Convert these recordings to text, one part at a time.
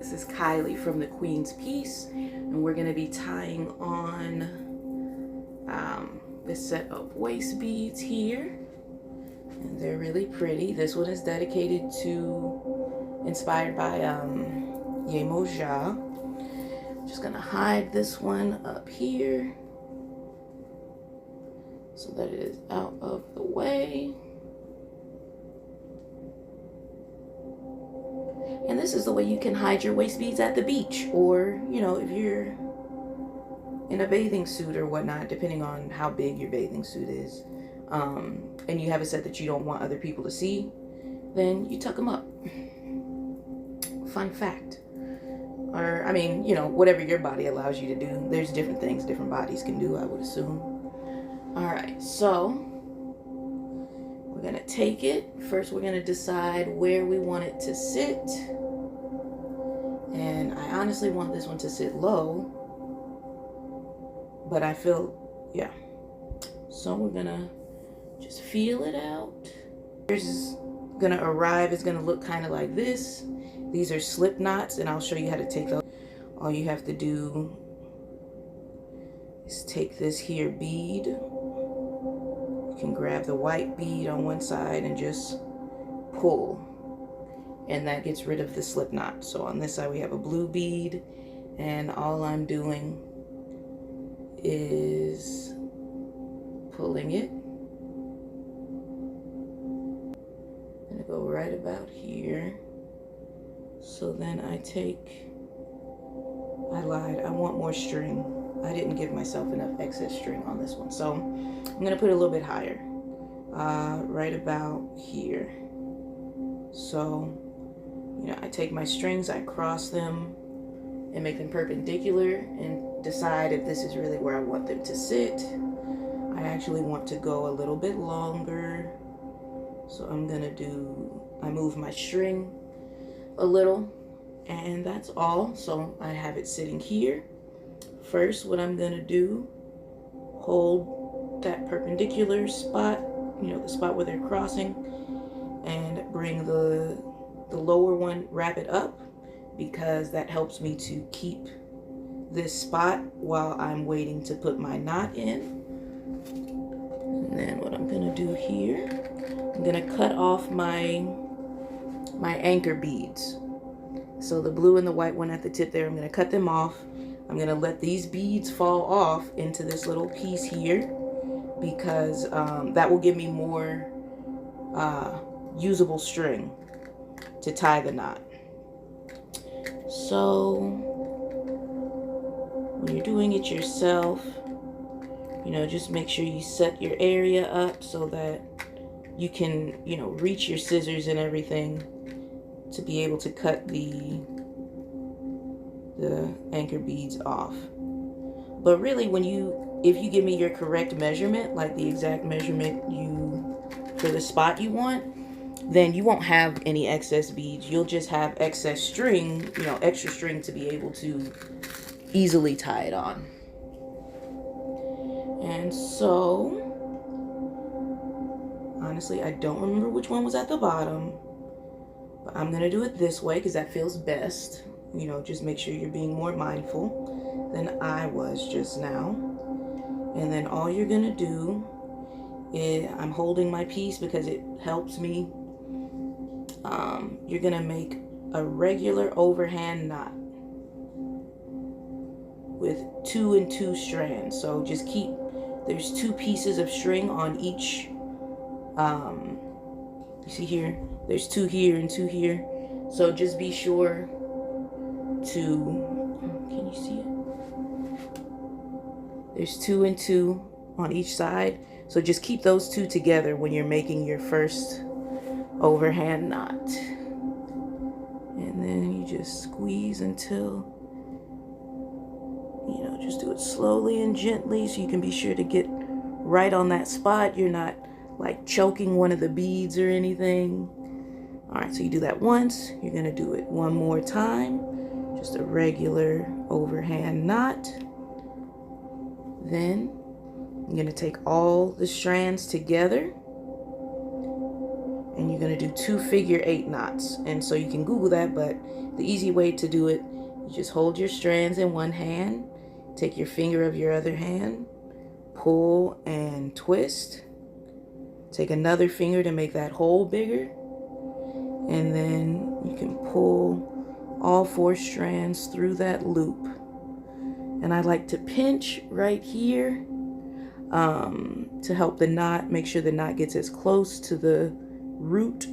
This is Kylie from the Queen's Piece, and we're going to be tying on this set of waist beads here, and they're really pretty. This one is dedicated to, inspired by Yemoja. Just going to hide this one up here so that it is out of the way. And this is the way you can hide your waist beads at the beach, or, you know, if you're in a bathing suit or whatnot, depending on how big your bathing suit is, and you have a set that you don't want other people to see, then you tuck them up. Fun fact. Or, I mean, you know, whatever your body allows you to do. There's different things different bodies can do, I would assume. Alright, so we're going to take it. First, we're going to decide where we want it to sit. And I honestly want this one to sit low. But I feel, yeah. So we're going to just feel it out. Here's going to arrive. It's going to look kind of like this. These are slip knots, and I'll show you how to take those. All you have to do is take this here bead. You can grab the white bead on one side and just pull. And that gets rid of the slip knot. So on this side we have a blue bead, and all I'm doing is pulling it. I'm gonna go right about here. So then I lied, I want more string. I didn't give myself enough excess string on this one. So I'm gonna put it a little bit higher, right about here. So, you know, I take my strings, I cross them and make them perpendicular and decide if this is really where I want them to sit. I actually want to go a little bit longer. So I'm gonna I move my string a little, and that's all. So I have it sitting here. First, what I'm gonna do, hold that perpendicular spot, you know, the spot where they're crossing, and bring the lower one, wrap it up, because that helps me to keep this spot while I'm waiting to put my knot in. And then what I'm gonna do here, I'm gonna cut off my anchor beads. So the blue and the white one at the tip there, I'm gonna cut them off. I'm gonna let these beads fall off into this little piece here, because that will give me more usable string to tie the knot. So when you're doing it yourself, you know, just make sure you set your area up so that you can, you know, reach your scissors and everything to be able to cut the anchor beads off. But really, if you give me your correct measurement, like the exact measurement for the spot you want, then you won't have any excess beads. You'll just have excess string, you know, extra string to be able to easily tie it on. And so, honestly, I don't remember which one was at the bottom, but I'm gonna do it this way because that feels best. You know, just make sure you're being more mindful than I was just now. And then all you're gonna do is, I'm holding my piece because it helps me. You're gonna make a regular overhand knot with 2 and 2 strands. So just there's 2 pieces of string on each. You see here, there's 2 here and 2 here. So just be sure can you see it? There's 2 and 2 on each side. So just keep those 2 together when you're making your first overhand knot. And then you just squeeze until, you know, just do it slowly and gently so you can be sure to get right on that spot. You're not like choking one of the beads or anything. All right, so you do that once. You're gonna do it one more time. Just a regular overhand knot. Then I'm gonna take all the strands together and you're going to do 2 figure-8 knots. And so you can Google that, but the easy way to do it, you just hold your strands in one hand, take your finger of your other hand, pull and twist, take another finger to make that hole bigger, and then you can pull all 4 strands through that loop. And I like to pinch right here to help the knot, make sure the knot gets as close to the root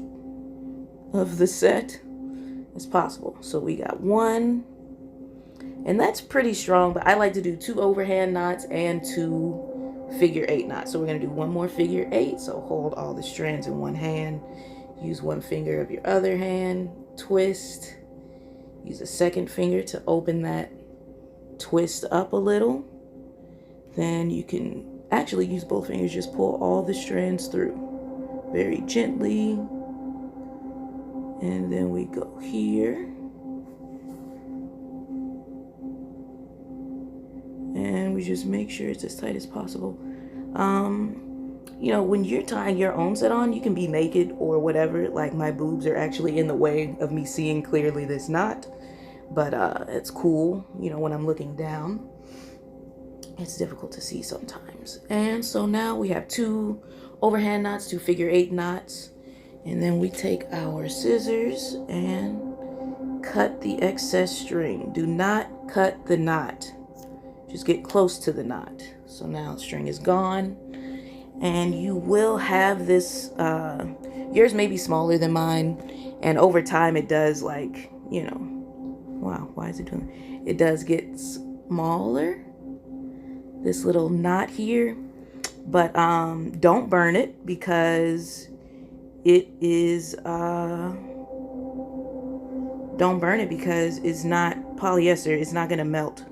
of the set as possible. So we got 1, and that's pretty strong, but I like to do 2 overhand knots and 2 figure-8 knots. So we're going to do 1 more figure-8. So hold all the strands in one hand, use 1 finger of your other hand, twist, use a second finger to open that twist up a little. Then you can actually use both fingers, just pull all the strands through very gently. And then we go here. And we just make sure it's as tight as possible. You know, when you're tying your own set on, you can be naked or whatever. Like, my boobs are actually in the way of me seeing clearly this knot. But it's cool, you know, when I'm looking down. It's difficult to see sometimes. And so now we have 2 overhand knots, 2 figure-8 knots. And then we take our scissors and cut the excess string. Do not cut the knot. Just get close to the knot. So now the string is gone. And you will have this, yours may be smaller than mine. And over time it does, like, you know, wow, why is it doing that? It does get smaller, this little knot here. But don't burn it, because it is, don't burn it because it's not polyester. It's not going to melt.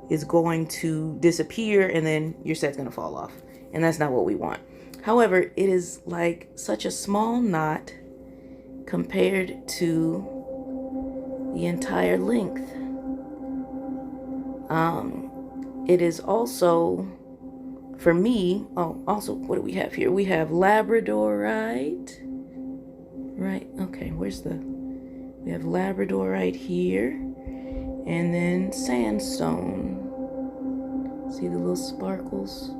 It's going to disappear, and then your set's going to fall off. And that's not what we want. However, it is like such a small knot compared to the entire length. It is also, for me, oh, also, what do we have here? We have Labradorite. Right, okay, we have Labradorite here. And then sandstone. See the little sparkles?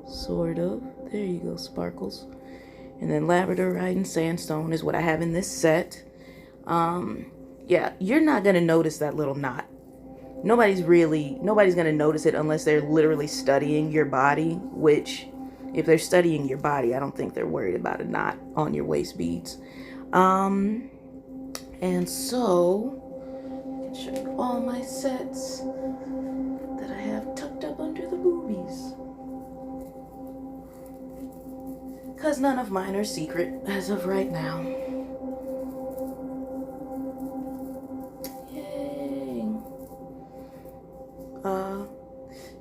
Sort of. There you go, sparkles. And then Labradorite and sandstone is what I have in this set. Yeah, you're not going to notice that little knot. Nobody's going to notice it unless they're literally studying your body, which, if they're studying your body, I don't think they're worried about a knot on your waist beads. And so, I can show you all my sets that I have tucked up under the boobies. Because none of mine are secret as of right now.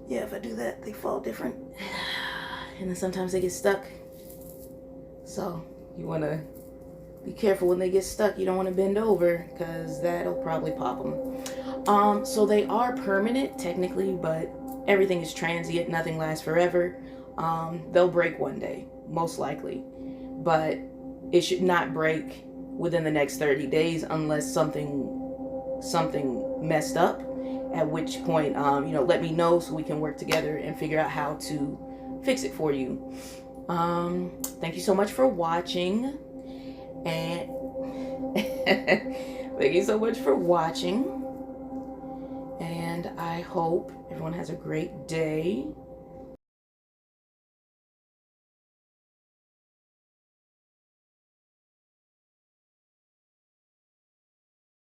Yeah, if I do that, they fall different. And then sometimes they get stuck. So you want to be careful when they get stuck. You don't want to bend over, because that'll probably pop them. So they are permanent technically, but everything is transient. Nothing lasts forever. They'll break one day, most likely. But it should not break within the next 30 days unless something messed up. At which point, you know, let me know so we can work together and figure out how to fix it for you. Thank you so much for watching. And thank you so much for watching. And I hope everyone has a great day.